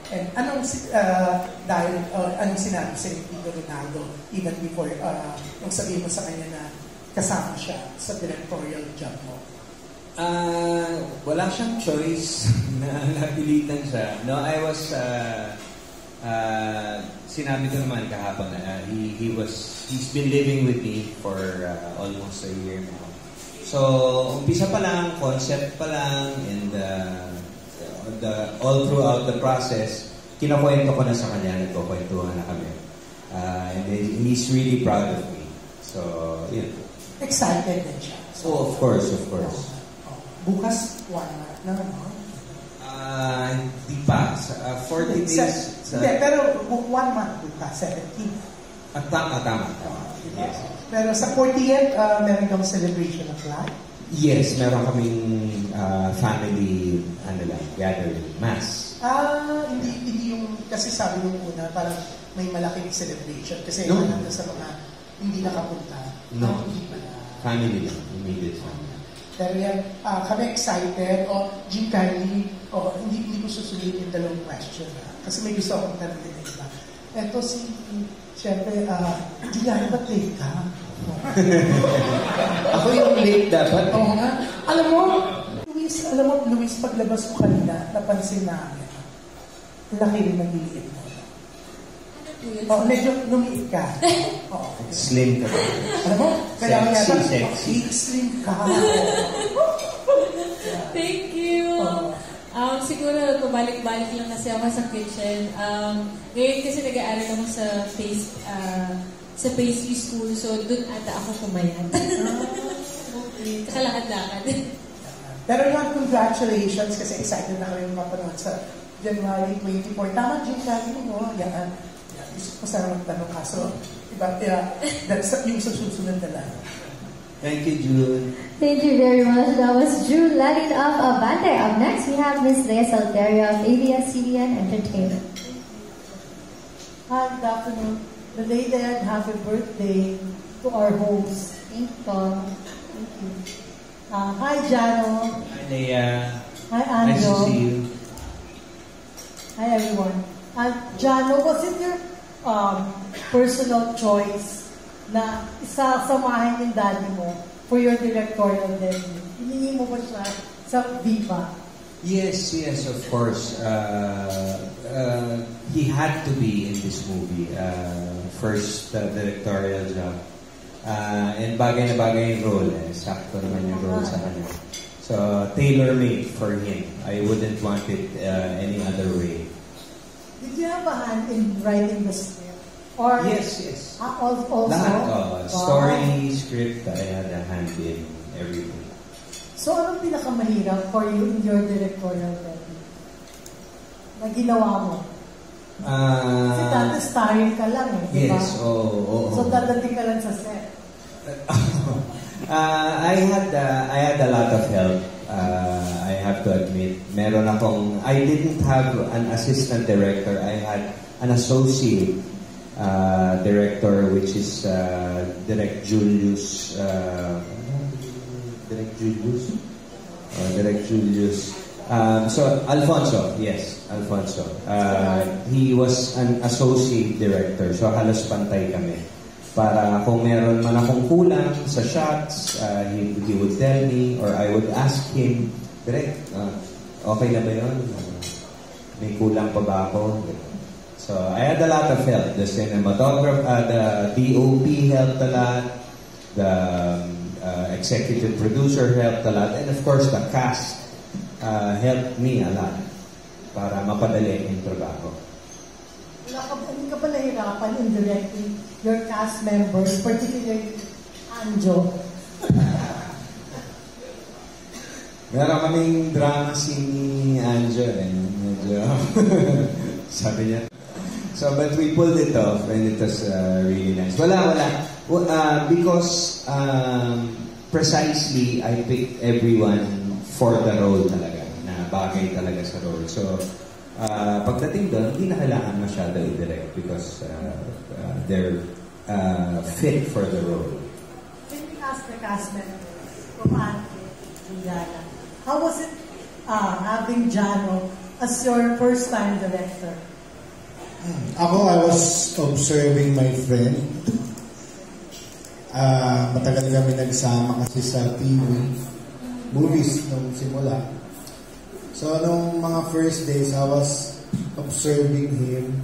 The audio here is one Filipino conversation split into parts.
And anong sinabi sa Tito Ronaldo even before nung sabihin mo sa kanya na kasama siya sa directorial job mo? Wala siyang choice na napilitan siya. No, I was sinabi ko naman kahapon na he's been living with me for almost a year now. So, umpisa pa lang, concept pa lang, and all throughout the process, kinakwento ko na sa kanya, nagkukwentuhan na kami. And he's really proud of me. So, yun. Excited din siya. So, of course. Bukas, 1 month na, no? Hindi pa. 40 days. Hindi, pero 1 month bukas, 17. Tama. Yes. Pero sa 40th, meron kang celebration of life? Yes, meron kaming family gathering, mass. Hindi yung, kasi sabi nung una, parang may malaking celebration. Kasi no. Sa mga hindi nakapunta. No. Hindi pala. Family lang, immediate family. Pero yan, kami excited. Jim Carney, hindi ko susulitin yung 2 question. Kasi may gusto akong tanong din iba. Ito siyempre, Julian, ba't late ka? Ako yung late dapat. Oo nga. Alam mo, Luis, paglabas ko kanina, napansin namin, laki rin ng liit mo. Medyo lumiit ka. Slim ka. Alam mo, kaya sexy. Slim ka. Thank you. Siguro, pabalik-balik lang kasi ako sa kitchen. Ngayon kasi nag-aaral ako sa pastry school, so dun ata ako pumayat. Kakalakad-lakad. Pero yun, congratulations kasi excited na kami mapanood sa January 24. Tama, Jim, sabi mo, yan. Gusto ko sana magtanong ka. So, that's yung susunod na lang. Thank you, June. Thank you very much. That was June letting off Abante. Up next, we have Miss Lea Salterio of ABS-CBN Entertainment. Hi, good afternoon. Belated happy birthday to our host. Thank you. Thank you. Hi, Jano. Hi, Lea. Hi, Anjo. Nice to see you. Hi, everyone. Jano, was it your personal choice na isasamahin yung daddy mo for your directorial debut? Hiningi mo ba siya sa Viva? Yes, of course. He had to be in this movie. First directorial job. And bagay na bagay yung role. Sakto naman yung role sa kanya. So, tailor-made for him. I wouldn't want it any other way. Did you have a hand in writing the script? Or Yes. Also? Lahat. Story, script, I had a hand in everything. So, anong pinakamahirap for you in your directorial debut? Na ginawa mo? Kasi dati starring ka lang diba? Yes, oo. So, dadating ka lang sa set. I had a lot of help. I have to admit. I didn't have an assistant director. I had an associate director, which is Direct Julius. So Alfonso, yes, Alfonso. He was an associate director, so halos pantay kami. Para kung meron man akong kulang sa shots, he would tell me, or I would ask him, Direct, okay na ba yun? May kulang pa ba ako? So I had a lot of help. The cinematographer, the DOP helped a lot. The executive producer helped a lot. And of course, the cast helped me a lot para mapadali yung trabaho. Hindi ka ba nahirapan in directing your cast members, particularly Anjo? Meron kaming drama scene ni Anjo. Medyo sabi niya. So, but we pulled it off and it was really nice. Wala. Because precisely I picked everyone for the role talaga, na bagay talaga sa role. So, pagdating doon, hindi na kailangan masyado i-direct because they're fit for the role. When we asked the cast members, Romante, Juliana, how was it having Jano as your first-time director? Ako, I was observing my friend. Matagal kami nagsama kasi sa TV, movies nung simula. So, nung mga first days, I was observing him.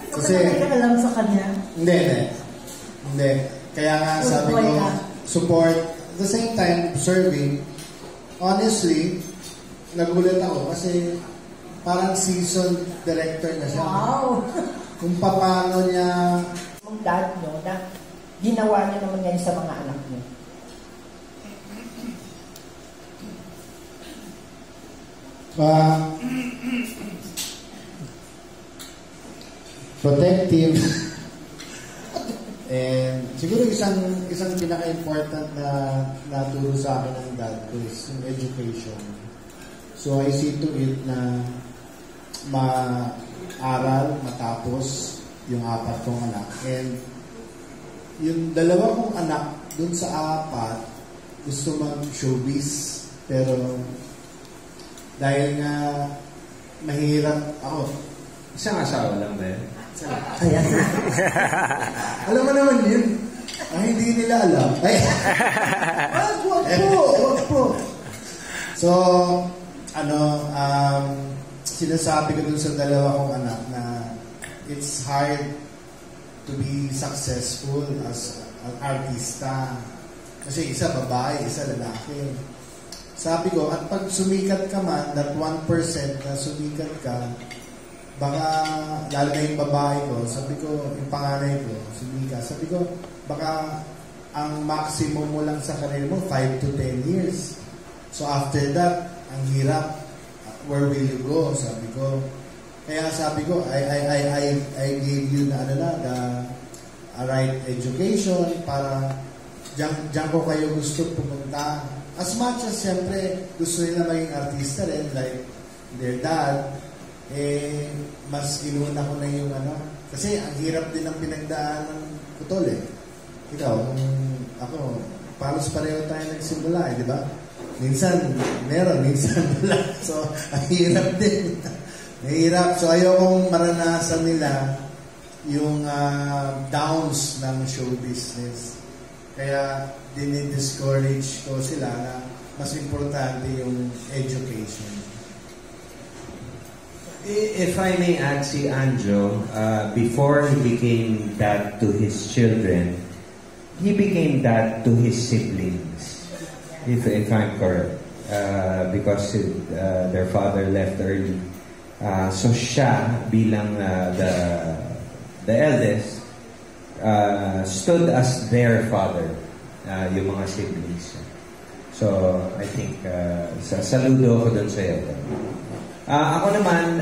Kasi ka alam sa kanya? Hindi. Kaya nga sabi ko, support. At the same time, observing. Honestly, nagulat ako kasi parang season director na siya. Wow! Kung paano niya... Ang dad nyo na ginawa niya naman yan sa mga anak niyo. Protective. And siguro isang pinaka-important na naturo sa akin ng dad ko is yung education. So I see to it na ma-aral, matapos yung 4 kong anak. And yung 2 kong anak dun sa 4 gusto mag-showbiz. Pero dahil nga mahirap ako. Isang asawa lang ba yun? Ayan. Alam mo naman yun. Ang hindi nila alam. Ay. Wag po. So, sinasabi ko dun sa 2 kong anak na it's hard to be successful as an artista. Kasi isa babae, isa lalaki. Sabi ko, at pag sumikat ka man, that 1% na sumikat ka, baka, lalo na yung babae ko, sabi ko, yung panganay ko, sumikat, sabi ko, baka ang maximum mo lang sa career mo, 5 to 10 years. So after that, ang hirap, where will you go? Sabi ko, kaya sabi ko, I gave you the right education para diyan ko kayo gusto pumunta. As much as siyempre gusto nila maging artista rin, like their dad, mas inuna ko na yung kasi ang hirap din ang pinagdaanan ko tol Ikaw, ako, palos pareho tayo nagsimula di ba? Minsan meron, minsan wala. So, ang hirap din. Mahirap. So, ayokong maranasan nila yung downs ng show business. Kaya, dinidiscourage ko sila na mas importante yung education. If I may add, si Anjo, before he became dad to his children, he became dad to his siblings. If I'm correct. Because their father left early. So siya, bilang the eldest, stood as their father, yung mga siblings. So, I think, saludo ako dun sa'yo. Ako naman,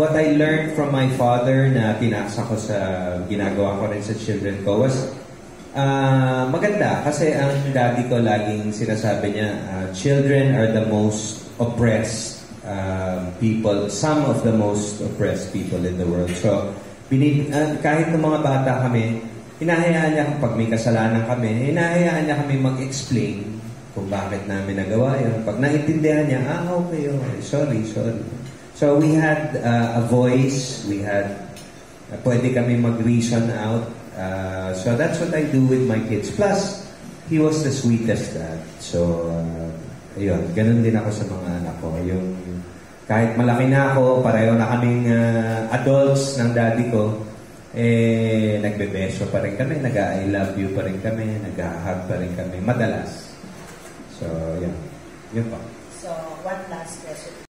what I learned from my father na pinasa ko sa ginagawa ko rin sa children ko was maganda kasi ang daddy ko laging sinasabi niya, children are the most oppressed people, some of the most oppressed people in the world. So, kahit ng mga bata kami, hinahayaan niya pag may kasalanan kami, hinahayaan niya kami mag-explain kung bakit namin nagawa yun. Pag naintindihan niya, okay, sorry. So, we had a voice, we had, pwede kami mag-reason out. So that's what I do with my kids. Plus, he was the sweetest dad. So, ayun, ganun din ako sa mga anak ko. Yung, kahit malaki na ako, pareho na kaming adults ng daddy ko, nagbebeso pa rin kami, nag-I love you pa rin kami, nag-hug pa rin kami, madalas. So, yun. Yun pa. So, one last question.